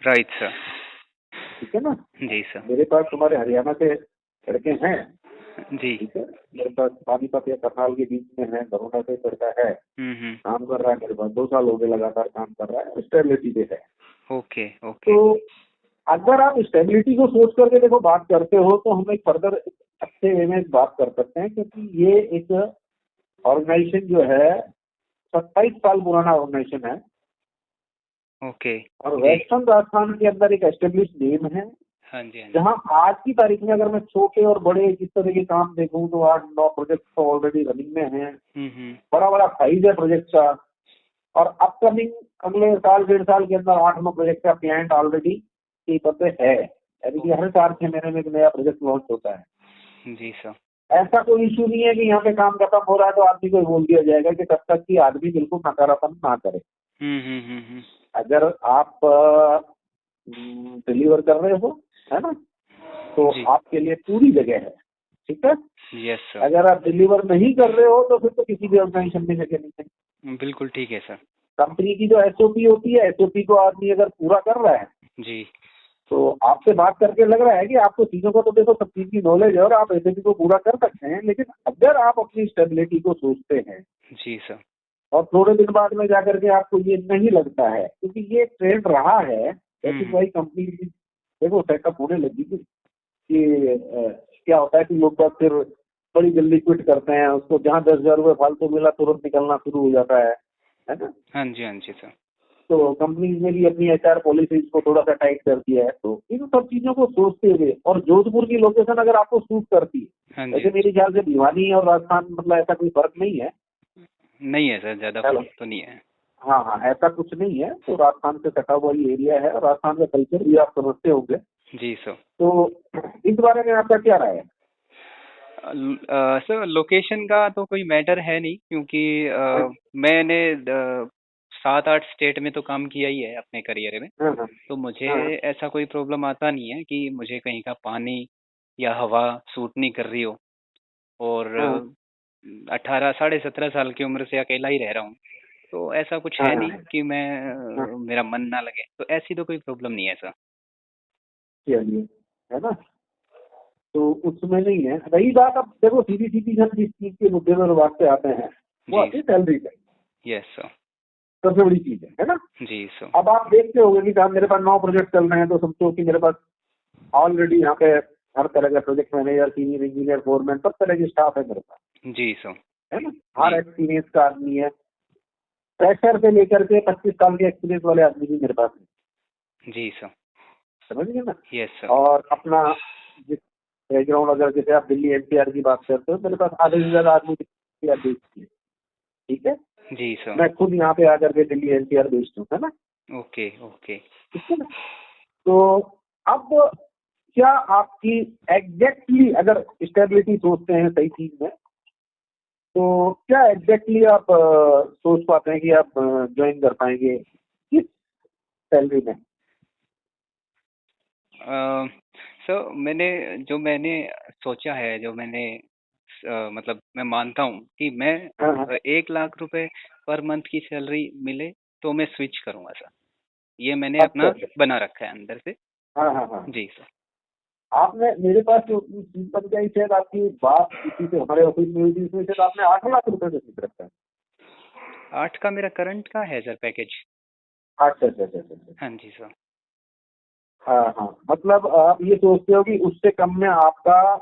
Speaker 2: राइट सर।
Speaker 1: ठीक है ना?
Speaker 2: जी सर।
Speaker 1: मेरे पास तुम्हारे हरियाणा से लड़के हैं,
Speaker 2: जी।
Speaker 1: ठीक है। मेरे पास पानीपत या करनाल के बीच में है, बड़ौदा से लड़का है,
Speaker 2: हम्म।
Speaker 1: काम कर रहा है मेरे पास, 2 साल हो गए लगातार काम कर रहा है, स्टेबिलिटी पे है।
Speaker 2: Okay okay.
Speaker 1: तो अगर आप स्टेबिलिटी को सोच करके देखो बात करते हो, तो हम एक फर्दर अच्छे वे में बात कर सकते हैं, क्योंकि ये एक ऑर्गेनाइजेशन जो है 27 साल पुराना ऑर्गेनाइजेशन है,
Speaker 2: ओके।
Speaker 1: और
Speaker 2: जी।
Speaker 1: वेस्टर्न राजस्थान के अंदर एक एस्टेब्लिश नेम है।
Speaker 2: हाँ जी, हाँ जी।
Speaker 1: जहां आज की तारीख में अगर मैं छोटे और बड़े जिस तरह के काम देखूं, तो 8-9 प्रोजेक्ट तो ऑलरेडी रनिंग में हैं।
Speaker 2: हम्म।
Speaker 1: बड़ा बड़ा साइज है प्रोजेक्ट का। और अपकमिंग अगले साल 1.5 साल के अंदर 8-9 प्रोजेक्ट का प्लान ऑलरेडी पेपर पे है, यानी कि हर 4-6 महीने में एक नया प्रोजेक्ट लॉन्च होता है।
Speaker 2: जी सर।
Speaker 1: ऐसा कोई इशू नहीं है कि यहाँ पे काम खत्म हो रहा है तो आदमी को बोल दिया जाएगा कि तब तक कि आदमी बिल्कुल नकारापन ना करे।
Speaker 2: हम्म।
Speaker 1: अगर आप डिलीवर कर रहे हो, है ना, तो
Speaker 2: जी।
Speaker 1: आपके लिए पूरी जगह है, ठीक है।
Speaker 2: Yes sir.
Speaker 1: अगर आप डिलीवर नहीं कर रहे हो तो फिर तो किसी भी ऑर्गेनाइजेशन में जगह नहीं है।
Speaker 2: बिल्कुल ठीक है सर।
Speaker 1: कंपनी की जो एसओपी होती है, एसओपी को आदमी अगर पूरा कर रहा है,
Speaker 2: जी
Speaker 1: तो आपसे बात करके लग रहा है कि आपको चीजों को तो देखो सब चीज की नॉलेज है और आप एसओपी को पूरा कर सकते हैं। लेकिन अगर आप अपनी स्टेबिलिटी को सोचते हैं
Speaker 2: जी सर।
Speaker 1: और थोड़े दिन बाद में जाकर के आपको ये नहीं लगता है, क्योंकि ये ट्रेंड रहा है, जैसे
Speaker 2: हम्म।
Speaker 1: भाई कंपनी देखो सेटअप होने लगी थी कि क्या होता है कि लोग बाग फिर बड़ी जल्दी क्विट करते हैं, उसको जहाँ 10,000 रुपये फालतू मिला तुरंत निकलना शुरू हो जाता है ना?
Speaker 2: हाँ जी, हाँ जी सर।
Speaker 1: तो कंपनीज ने भी अपनी एचआर पॉलिसीज को थोड़ा सा टाइट कर दिया है। तो इन सब चीजों को सोचते हुए, और जोधपुर की लोकेशन अगर आपको सूट करती है,
Speaker 2: हाँ
Speaker 1: वैसे
Speaker 2: जी।
Speaker 1: मेरे ख्याल से भिवानी और राजस्थान मतलब ऐसा कोई फर्क नहीं है।
Speaker 2: नहीं है सर, ज्यादा
Speaker 1: हेलो।
Speaker 2: फर्क तो नहीं है।
Speaker 1: हाँ हाँ, ऐसा कुछ नहीं है। तो राजस्थान से सटा हुआ ये एरिया है और राजस्थान का कल्चर भी आप समझते होंगे।
Speaker 2: जी सर।
Speaker 1: तो इस बारे में आपका क्या राय है?
Speaker 2: सर लोकेशन का तो कोई मैटर है नहीं, क्योंकि मैंने 7-8 स्टेट में तो काम किया ही है अपने करियर में।
Speaker 1: हाँ हाँ
Speaker 2: तो मुझे
Speaker 1: हाँ
Speaker 2: ऐसा कोई प्रॉब्लम आता नहीं है कि मुझे कहीं का पानी या हवा सूट नहीं कर रही हो। और
Speaker 1: हाँ
Speaker 2: 17.5 साल की उम्र से अकेला ही रह रहा हूँ, तो ऐसा कुछ
Speaker 1: हाँ
Speaker 2: है
Speaker 1: हाँ
Speaker 2: नहीं कि मैं
Speaker 1: हाँ,
Speaker 2: मेरा मन ना लगे, तो ऐसी तो कोई प्रॉब्लम नहीं है सर।
Speaker 1: चलिए, है ना। तो उसमें नहीं है। रही बात, अब देखो सीधी सीधी हम जिस चीज के मुद्दे में बात पे आते हैं वो
Speaker 2: जी
Speaker 1: आती है सैलरी पे।
Speaker 2: Yes sir.
Speaker 1: सबसे बड़ी चीज है ना।
Speaker 2: जी सर।
Speaker 1: अब आप देखते होंगे कि साहब मेरे पास 9 प्रोजेक्ट चल रहे हैं, तो समझो कि मेरे पास ऑलरेडी यहाँ पे हर तरह का project manager, senior engineer, foreman, सब तरह की स्टाफ है मेरे पास,
Speaker 2: जी सर।
Speaker 1: है ना।
Speaker 2: जी
Speaker 1: हर एक्सपीरियंस का आदमी है। फ्रेशर से लेकर के 25 साल के एक्सपीरियंस वाले आदमी भी मेरे पास है।
Speaker 2: जी सर।
Speaker 1: समझ गए ना।
Speaker 2: Yes sir.
Speaker 1: और अपना जिस बैकग्राउंड, अगर जैसे आप दिल्ली एनसीआर की बात करते हो, मेरे पास आधे से ज्यादा आदमी एनसीआर बेचती है। ठीक है।
Speaker 2: जी सर।
Speaker 1: मैं खुद यहाँ पे आकर के दिल्ली एनसीआर बेचता हूँ, है ना।
Speaker 2: Okay okay.
Speaker 1: ठीक है ना। तो अब क्या आपकी एग्जैक्टली अगर स्टेबिलिटी सोचते हैं सही चीज में, तो क्या एग्जैक्टली आप सोच पाते हैं कि आप ज्वाइन कर पाएंगे किस सैलरी में?
Speaker 2: सर मैंने सोचा है, जो मैंने मतलब मैं मानता हूँ कि मैं
Speaker 1: हाँ हाँ
Speaker 2: 1 लाख रुपए पर मंथ की सैलरी मिले तो मैं स्विच करूंगा सर। ये मैंने
Speaker 1: अच्छा
Speaker 2: अपना
Speaker 1: अच्छा।
Speaker 2: बना रखा है अंदर से।
Speaker 1: हाँ हाँ हाँ।
Speaker 2: जी सर।
Speaker 1: आपने मेरे पास जो चीज बन गई, शायद आपकी बात किसी से हमारे ऑफिस में हुई थी, इसमें शायद आपने 8 लाख रुपए में सीख रखा है।
Speaker 2: 8 का मेरा करंट का है सर पैकेज।
Speaker 1: अच्छा अच्छा अच्छा अच्छा अच्छा।
Speaker 2: हाँ जी सर।
Speaker 1: हाँ हाँ, मतलब आप ये सोचते हो कि उससे कम में आपका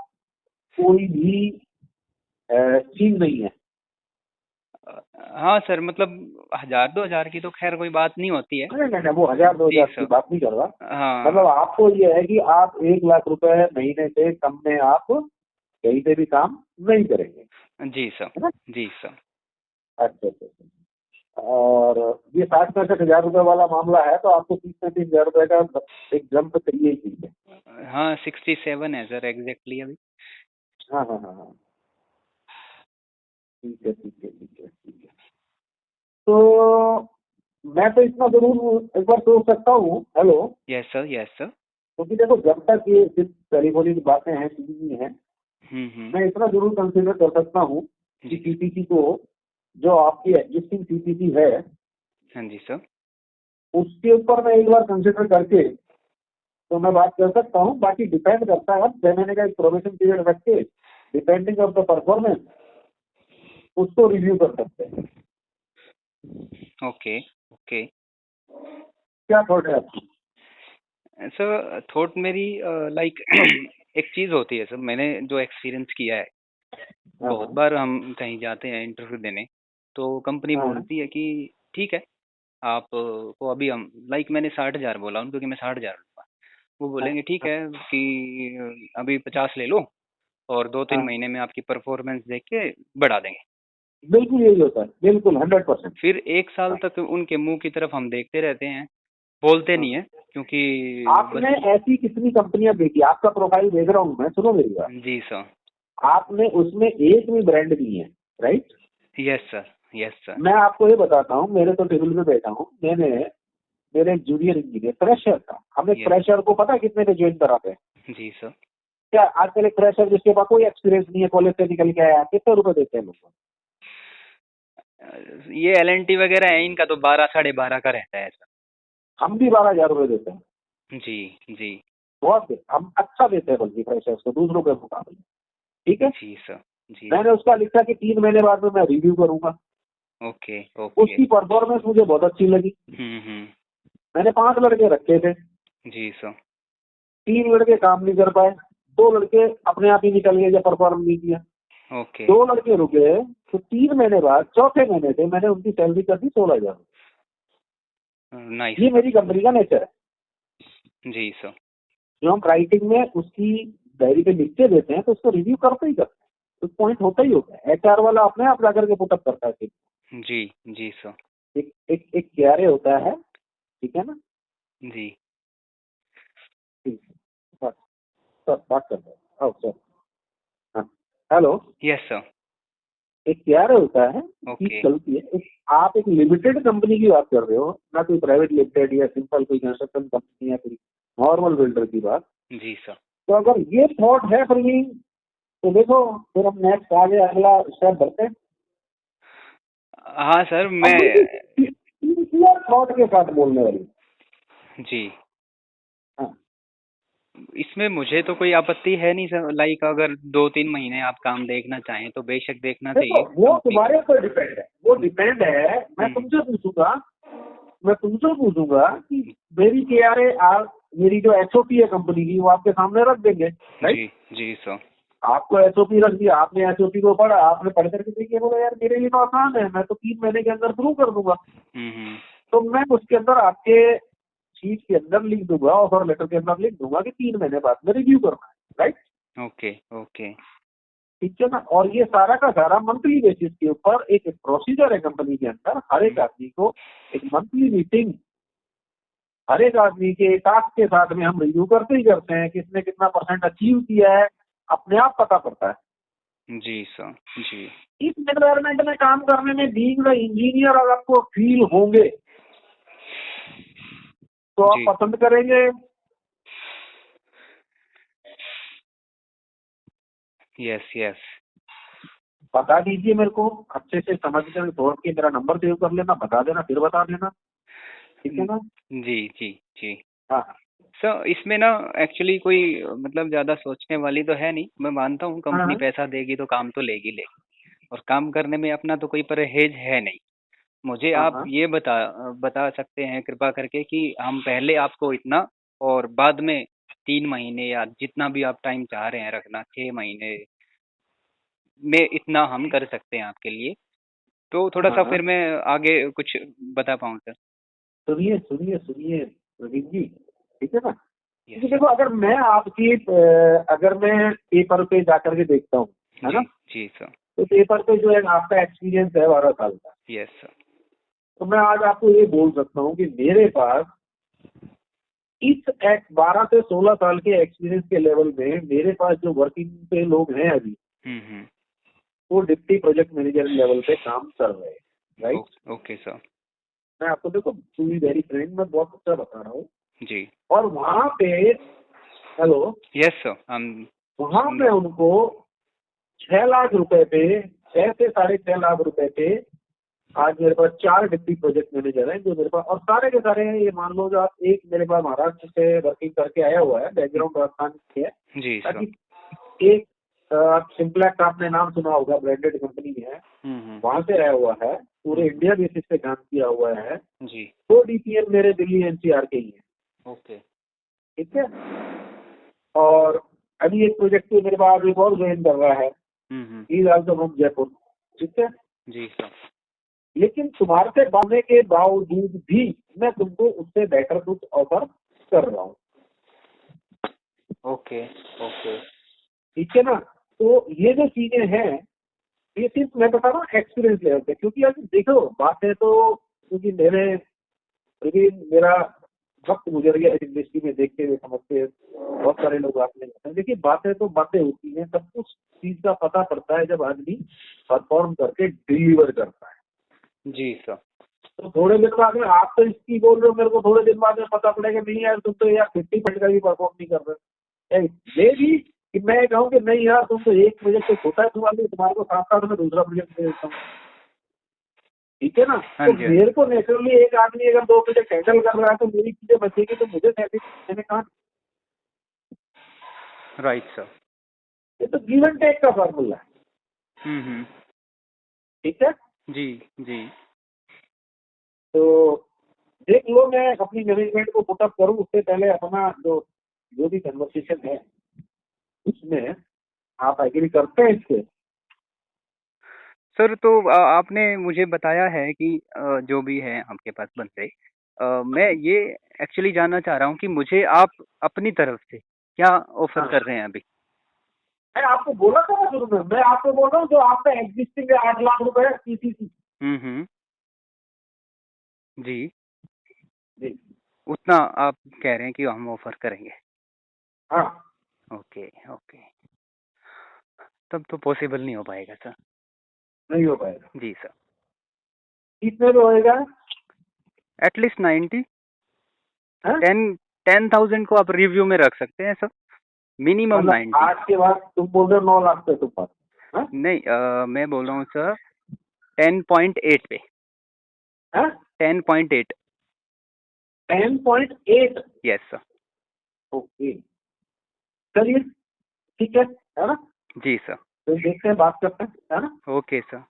Speaker 1: कोई भी चीज नहीं है।
Speaker 2: हाँ सर, मतलब 1000-2000 की तो खैर कोई बात नहीं होती है।
Speaker 1: नहीं नहीं नहीं, वो 1000-2000
Speaker 2: जी
Speaker 1: की
Speaker 2: सर।
Speaker 1: बात नहीं कर रहा। मतलब
Speaker 2: हाँ।
Speaker 1: आपको ये है कि आप 1 लाख रुपए महीने से कम में आप कहीं पे भी काम नहीं करेंगे,
Speaker 2: जी सर।
Speaker 1: है ना।
Speaker 2: जी सर।
Speaker 1: अच्छा अच्छा अच्छा। और ये 60-65 हजार रुपए वाला मामला है, तो आपको 30-35 हजार रुपए का एक जंप चाहिए ही चाहिए।
Speaker 2: हाँ 67 है सर एग्जैक्टली अभी।
Speaker 1: हाँ हाँ हाँ हाँ। ठीक है ठीक है ठीक है ठीक है। तो मैं तो इतना जरूर एक बार सोच सकता हूँ। Hello.
Speaker 2: Yes sir. Yes sir.
Speaker 1: क्योंकि देखो, जब तक ये सिर्फ टेलीफोनिक बातें हैं, चीजें हैं,
Speaker 2: हम्म।
Speaker 1: मैं इतना जरूर कंसिडर कर सकता हूँ कि
Speaker 2: जी सर।
Speaker 1: सीपीसी को, जो आपकी एग्जिस्टिंग सीपीसी है,
Speaker 2: हाँ जी सर।
Speaker 1: उसके ऊपर मैं एक बार कंसिडर करके तो मैं बात कर सकता हूँ। बाकी डिपेंड करता है, 6 महीने का एक प्रोबेशन पीरियड रख के डिपेंडिंग ऑफ द परफॉर्मेंस उसको रिव्यू कर सकते हैं।
Speaker 2: Okay okay.
Speaker 1: क्या थॉट है आपकी?
Speaker 2: सर थॉट मेरी लाइक एक चीज होती है सर, मैंने जो एक्सपीरियंस किया है,
Speaker 1: हाँ
Speaker 2: बहुत
Speaker 1: हाँ
Speaker 2: बार हम कहीं जाते हैं इंटरव्यू देने, तो कंपनी
Speaker 1: हाँ
Speaker 2: बोलती है कि ठीक है, आप को अभी हम लाइक मैंने 60,000 बोला उनको कि मैं 60,000 लूंगा। वो
Speaker 1: हाँ
Speaker 2: बोलेंगे ठीक
Speaker 1: हाँ
Speaker 2: है कि अभी 50 ले लो और 2-3
Speaker 1: हाँ।
Speaker 2: महीने में आपकी परफॉर्मेंस देख के बढ़ा देंगे।
Speaker 1: बिल्कुल यही होता है, बिल्कुल 100%।
Speaker 2: फिर 1 साल
Speaker 1: हाँ
Speaker 2: तक उनके मुंह की तरफ हम देखते रहते हैं, बोलते
Speaker 1: हाँ।
Speaker 2: नहीं है, क्योंकि
Speaker 1: आपने
Speaker 2: बस।
Speaker 1: ऐसी कितनी कंपनियां देखी? आपका प्रोफाइल देख रहा हूँ मैं, सुनो मेरी बात।
Speaker 2: जी सर।
Speaker 1: आपने उसमें एक भी ब्रांड नहीं है, right.
Speaker 2: Yes sir. Yes sir.
Speaker 1: मैं आपको ये बताता हूँ, मेरे तो टेबल पे बैठा हूँ, मेरे एक जूनियर इंजीनियर फ्रेशर था। हम एक
Speaker 2: यस।
Speaker 1: फ्रेशर को पता है कितने पे ज्वाइन कराते हैं?
Speaker 2: जी सर।
Speaker 1: क्या आजकल एक फ्रेशर जिसके पास कोई एक्सपीरियंस नहीं है, कॉलेज से निकल के आया, कितने रुपए देते हैं लोग?
Speaker 2: ये LNT वगैरह है, इनका तो 12-12.5 का रहता है सर।
Speaker 1: हम भी 12 हजार रुपए देते हैं।
Speaker 2: जी जी।
Speaker 1: बहुत हम अच्छा देते हैं बल्कि फ्रेशर्स को दूसरों के मुकाबले। ठीक है।
Speaker 2: जी सर। जी।
Speaker 1: मैंने उसका लिखा कि 3 महीने बाद में मैं रिव्यू करूंगा।
Speaker 2: Okay okay.
Speaker 1: उसकी परफॉर्मेंस मुझे बहुत अच्छी लगी।
Speaker 2: हम्म।
Speaker 1: मैंने 5 लड़के रखे थे,
Speaker 2: जी सर।
Speaker 1: 3 लड़के काम नहीं कर पाए, 2 लड़के अपने आप ही निकल गए जब परफॉर्म नहीं किया।
Speaker 2: ओके।
Speaker 1: 2 लड़के रुके, तो 3 महीने बाद चौथे महीने से मैंने उनकी सैलरी कर दी 16 हजार।
Speaker 2: नाइस
Speaker 1: ये
Speaker 2: सर।
Speaker 1: मेरी कंपनी का नेचर है।
Speaker 2: जी सर।
Speaker 1: जो हम राइटिंग में उसकी डायरी पे लिख के देते हैं तो उसको रिव्यू करते ही करते हैं, तो पॉइंट होता ही होता है। एचआर वाला अपने आप जाकर के पुटअप करता है फिर।
Speaker 2: जी जी सर।
Speaker 1: एक एक एक क्यारे होता है, ठीक है ना।
Speaker 2: जी
Speaker 1: ठीक है, बात सर बात करते हैं। आओ सर। हाँ, हेलो।
Speaker 2: Yes sir.
Speaker 1: एक क्यारे होता है, चीज
Speaker 2: ओके।
Speaker 1: चलती है। आप एक लिमिटेड कंपनी की बात कर रहे हो ना, कोई प्राइवेट लिमिटेड या सिंपल कोई कंस्ट्रक्शन कंपनी या कोई नॉर्मल बिल्डर की बात।
Speaker 2: जी सर।
Speaker 1: तो अगर ये थॉट है फिर भी, तो देखो फिर हम नेक्स्ट आगे अगला स्टेप बढ़ते हैं।
Speaker 2: हाँ सर
Speaker 1: अब
Speaker 2: मैं।
Speaker 1: बिल्कुल सिंसियर थॉट के साथ बोलने वाली।
Speaker 2: जी,
Speaker 1: हाँ,
Speaker 2: इसमें मुझे तो कोई आपत्ति है नहीं सर, लाइक अगर 2-3 महीने आप काम देखना चाहें तो बेशक देखना
Speaker 1: देखो
Speaker 2: चाहिए
Speaker 1: वो
Speaker 2: कंपनी
Speaker 1: तुम्हारे
Speaker 2: को।
Speaker 1: ऊपर डिपेंड है, वो डिपेंड है।
Speaker 2: हम्म।
Speaker 1: मैं तुमसे पूछूंगा कि मेरी KRA आप मेरी जो HOP है कंपनी की, वो आपके सामने रख देंगे, राइट।
Speaker 2: जी जी सर।
Speaker 1: आपको HOP रख दिया, आपने HOP को पढ़ा, आपने पढ़ करके देखिए, बोला यार मेरे लिए तो आसान है, मैं तो 3 महीने के अंदर शुरू कर दूंगा।
Speaker 2: हम्म।
Speaker 1: तो मैं उसके अंदर आपके शीट के अंदर लिख दूंगा, ऑफर लेटर के अंदर लिख दूंगा कि 3 महीने बाद में रिव्यू करना है, राइट।
Speaker 2: Okay okay.
Speaker 1: ठीक है ना। और ये सारा का सारा मंथली बेसिस के ऊपर एक प्रोसीजर है कंपनी के अंदर। हर एक आदमी को एक मंथली मीटिंग, हर एक आदमी के टास्क के साथ में हम रिव्यू करते ही करते हैं, किसने कितना परसेंट अचीव किया है, अपने आप पता पड़ता है।
Speaker 2: जी सर। जी
Speaker 1: इस एनवायरमेंट में काम करने में बीइंग द इंजीनियर अगर आपको फील होंगे तो आप
Speaker 2: जी।
Speaker 1: पसंद करेंगे।
Speaker 2: Yes yes.
Speaker 1: बता दीजिए मेरे को, अच्छे से समझ कर तोड़ के मेरा नंबर सेव कर लेना, बता देना, फिर बता देना, ठीक है ना।
Speaker 2: जी जी जी।
Speaker 1: हाँ
Speaker 2: सर इसमें ना एक्चुअली कोई मतलब ज़्यादा सोचने वाली तो है नहीं, मैं मानता हूँ
Speaker 1: हाँ
Speaker 2: कंपनी
Speaker 1: हाँ
Speaker 2: पैसा देगी तो काम तो लेगी लेगी, और काम करने में अपना तो कोई परहेज है नहीं। मुझे
Speaker 1: हाँ
Speaker 2: आप
Speaker 1: हाँ।
Speaker 2: ये बता सकते हैं कृपा करके कि हम पहले आपको इतना, और बाद में 3 महीने या जितना भी आप टाइम चाह रहे हैं रखना, 6 महीने में इतना हम कर सकते हैं आपके लिए, तो थोड़ा
Speaker 1: हाँ
Speaker 2: सा
Speaker 1: हाँ।
Speaker 2: फिर मैं आगे कुछ बता पाऊँ सर।
Speaker 1: सुनिए सुनिए सुनिए प्रदीप जी, ठीक है ना। क्योंकि
Speaker 2: यस
Speaker 1: देखो,
Speaker 2: सर।
Speaker 1: अगर मैं पेपर पे जाकर के देखता हूँ, है
Speaker 2: जी
Speaker 1: ना,
Speaker 2: जी सर।
Speaker 1: तो पेपर पे जो है आपका एक्सपीरियंस है 12 साल का।
Speaker 2: Yes sir.
Speaker 1: तो मैं आज आपको ये बोल सकता हूँ कि मेरे पास इस 12 से 16 साल के एक्सपीरियंस के लेवल में मेरे पास जो वर्किंग पे लोग हैं अभी,
Speaker 2: हम्म।
Speaker 1: वो डिप्टी प्रोजेक्ट मैनेजर लेवल पे काम कर रहे हैं, राइट।
Speaker 2: Okay sir.
Speaker 1: मैं आपको देखो टू बी वेरी फ्रेंक, मैं बहुत अच्छा बता रहा हूँ।
Speaker 2: जी।
Speaker 1: और वहां पे, हेलो,
Speaker 2: यस सर, हम
Speaker 1: वहां
Speaker 2: सुन
Speaker 1: पे
Speaker 2: रहा हूँ।
Speaker 1: उनको 6 लाख रुपए पे, 6 से 6.5 लाख रुपए पे, आज मेरे पास 4 डिप्टी प्रोजेक्ट मैनेजर हैं जो मेरे पास, और सारे के सारे हैं, ये मान लो जो आप, एक मेरे पास महाराष्ट्र से वर्किंग करके आया हुआ है, बैकग्राउंड राजस्थान से है,
Speaker 2: जी सर।
Speaker 1: ताकि एक सिंप्लेक्स आपने नाम सुना होगा, ब्रांडेड कंपनी है, वहां से आया हुआ है, पूरे इंडिया बेसिस पे काम किया हुआ है।
Speaker 2: जी।
Speaker 1: तो DPM मेरे दिल्ली NCR के ही है,
Speaker 2: ओके।
Speaker 1: ठीक है। और अभी एक प्रोजेक्ट पे मेरे पास एक और ज्वाइन कर रहा है,
Speaker 2: हम्म।
Speaker 1: He is also from Jaipur, ठीक है।
Speaker 2: जी सर।
Speaker 1: लेकिन तुम्हारे से बांधने के बावजूद भी मैं तुमको उससे बेटर कुछ ऑफर कर रहा हूँ,
Speaker 2: ओके ओके।
Speaker 1: ठीक है ना। तो ये जो चीजें हैं, ये सिर्फ मैं बता रहा हूँ एक्सपीरियंस लेवल पे, क्योंकि अभी देखो बात है तो, क्योंकि मेरा वक्त गुजर गया इस इंडस्ट्री में देखते हुए समझते हुए, बहुत सारे लोग आपने बताया। देखिए बातें तो बातें होती हैं, सब कुछ चीज का पता पड़ता है जब आदमी परफॉर्म करके डिलीवर करता है।
Speaker 2: जी सर।
Speaker 1: तो थोड़े दिन बाद में, आप तो इसकी बोल रहे हो, मेरे को थोड़े दिन बाद में पता पड़ेगा नहीं यार तुम तो यार 50% का भी परफॉर्म नहीं कर रहे। ये भी कि मैं कहूँ कि नहीं यार तुम तो एक प्रोजेक्ट तो छोटा है, तुम्हारे को साथ साथ में दूसरा प्रोजेक्ट दे देता हूँ, ठीक है ना।
Speaker 2: हाँ
Speaker 1: तो
Speaker 2: जी हाँ
Speaker 1: मेरे को नेचुरली एक आदमी अगर 2 प्रोजेक्ट हैंडल कर रहा है तो मेरी चीजें बचेगी, तो मुझे सैटिस्फाई, मैंने कहा
Speaker 2: जी। Right sir.
Speaker 1: ये तो गिव एंड टेक का फॉर्मूला है,
Speaker 2: हम्म।
Speaker 1: ठीक है।
Speaker 2: जी जी।
Speaker 1: तो देख लो, मैं अपनी मैनेजमेंट को पुटअप करूँ उससे पहले अपना जो जो भी कन्वर्सेशन है उसमें आप एग्री करते हैं इससे।
Speaker 2: सर तो आपने मुझे बताया है कि जो भी है आपके पास बंदे, मैं
Speaker 1: हाँ
Speaker 2: ये एक्चुअली जानना चाह रहा हूँ कि मुझे आप अपनी तरफ से क्या ऑफर
Speaker 1: हाँ।
Speaker 2: कर रहे हैं अभी।
Speaker 1: मैं आपको बोला था ना शुरू में, मैं आपको बोल रहा हूँ जो आपका एग्जिस्टिंग है 8 लाख रुपए सीसीसी।
Speaker 2: जी,
Speaker 1: जी
Speaker 2: उतना आप कह रहे हैं कि हम ऑफर करेंगे।
Speaker 1: हाँ,
Speaker 2: ओके ओके, तब तो पॉसिबल नहीं हो पाएगा सर।
Speaker 1: नहीं हो पाएगा।
Speaker 2: जी सर,
Speaker 1: कितने में होएगा?
Speaker 2: एटलीस्ट 90।
Speaker 1: हाँ?
Speaker 2: 10,000 को आप रिव्यू में रख सकते हैं सर, मिनिमम
Speaker 1: मतलब
Speaker 2: 90।
Speaker 1: आज के बाद तुम बोल रहे हो 9 लाख पे तुम पास? हाँ?
Speaker 2: नहीं, मैं बोल रहा हूँ सर 10.8 पे।
Speaker 1: हाँ?
Speaker 2: 10.8।
Speaker 1: 10.8?
Speaker 2: Yes sir.
Speaker 1: ओके, चलिए ठीक है ना?
Speaker 2: जी सर।
Speaker 1: तो देखते हैं, बात करते हैं, है ना?
Speaker 2: Okay sir.